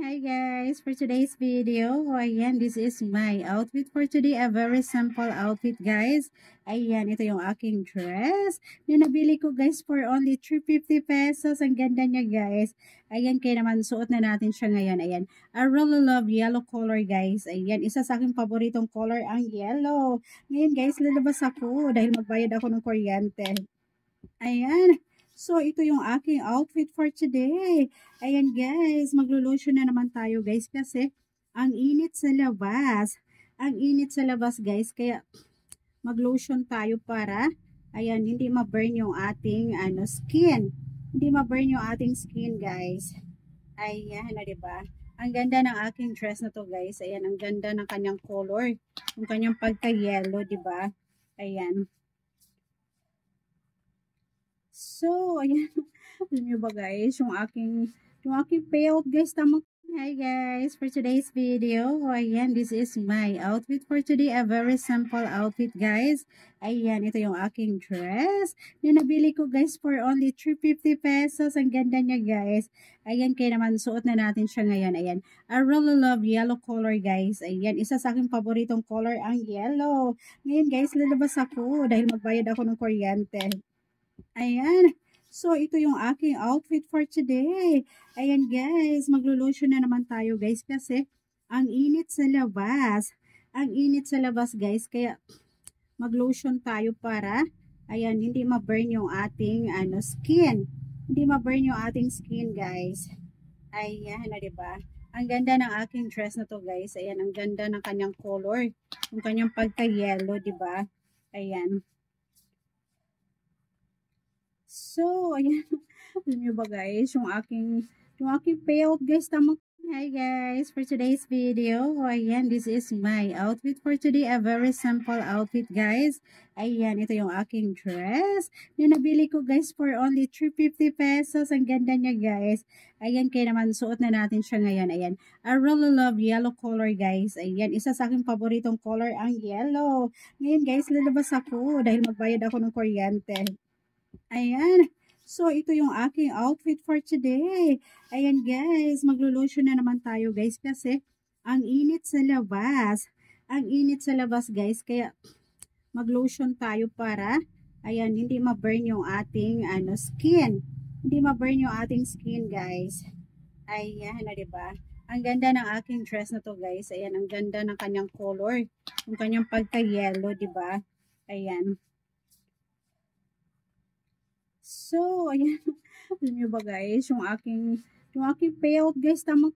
Hi guys, for today's video, ayan, this is my outfit for today. A very simple outfit guys. Ayan, ito yung aking dress na nabili ko guys for only 350 pesos. Ang ganda niya guys. Ayan, kaya naman suot na natin siya ngayon. Ayan, I really love yellow color guys. Ayan, isa sa aking paboritong color ang yellow. Ngayon guys, lalabas ako dahil magbayad ako ng kuryente. Ayan. So, ito yung aking outfit for today. Ayan guys, maglo-lotion na naman tayo guys kasi ang init sa labas. Ang init sa labas guys, kaya mag-lotion tayo para, ayan, hindi ma-burn yung ating skin. Hindi ma-burn yung ating skin guys. Ayan, na diba? Ang ganda ng aking dress na to guys. Ayan, ang ganda ng kanyang color. Yung kanyang pagka-yellow, diba? Ayan. So, ayan. Alam nyo ba guys, yung aking payout guys, tama. Hi guys, for today's video, ayan, this is my outfit for today. A very simple outfit guys. Ayan, ito yung aking dress na nabili ko guys for only 350 pesos. Ang ganda niya guys. Ayan, kaya naman suot na natin siya ngayon. Ayan, I really love yellow color guys. Ayan, isa sa aking paboritong color ang yellow. Ngayon guys, lalabas ako dahil magbayad ako ng kuryente. Ayan. So, ito yung aking outfit for today. Ayan guys, maglo-lotion na naman tayo guys kasi ang init sa labas. Ang init sa labas guys, kaya mag-lotion tayo para, ayan, hindi ma-burn yung ating skin. Hindi ma-burn yung ating skin guys. Ayan, na diba? Ang ganda ng aking dress na to guys. Ayan, ang ganda ng kanyang color. Yung kanyang pagka-yellow, diba? Ayan. So, ayan. Alam nyo ba guys, yung aking payout guys, tama. Hi guys, for today's video, ayan, this is my outfit for today. A very simple outfit guys. Ayan, ito yung aking dress na nabili ko guys for only 350 pesos. Ang ganda niya guys. Ayan, kaya naman suot na natin siya ngayon. Ayan, I really love yellow color guys. Ayan, isa sa aking paboritong color ang yellow. Ngayon guys, lalabas ako dahil magbayad ako ng kuryente. Ayan. So, ito yung aking outfit for today. Ayan guys, maglo-lotion na naman tayo guys kasi ang init sa labas. Ang init sa labas guys, kaya mag-lotion tayo para, ayan, hindi ma-burn yung ating skin. Hindi ma-burn yung ating skin guys. Ayan, na diba? Ang ganda ng aking dress na to guys. Ayan, ang ganda ng kanyang color. Yung kanyang pagka-yellow, diba? Ayan. So, ayan. Alam nyo ba guys, yung aking payout guys, tama.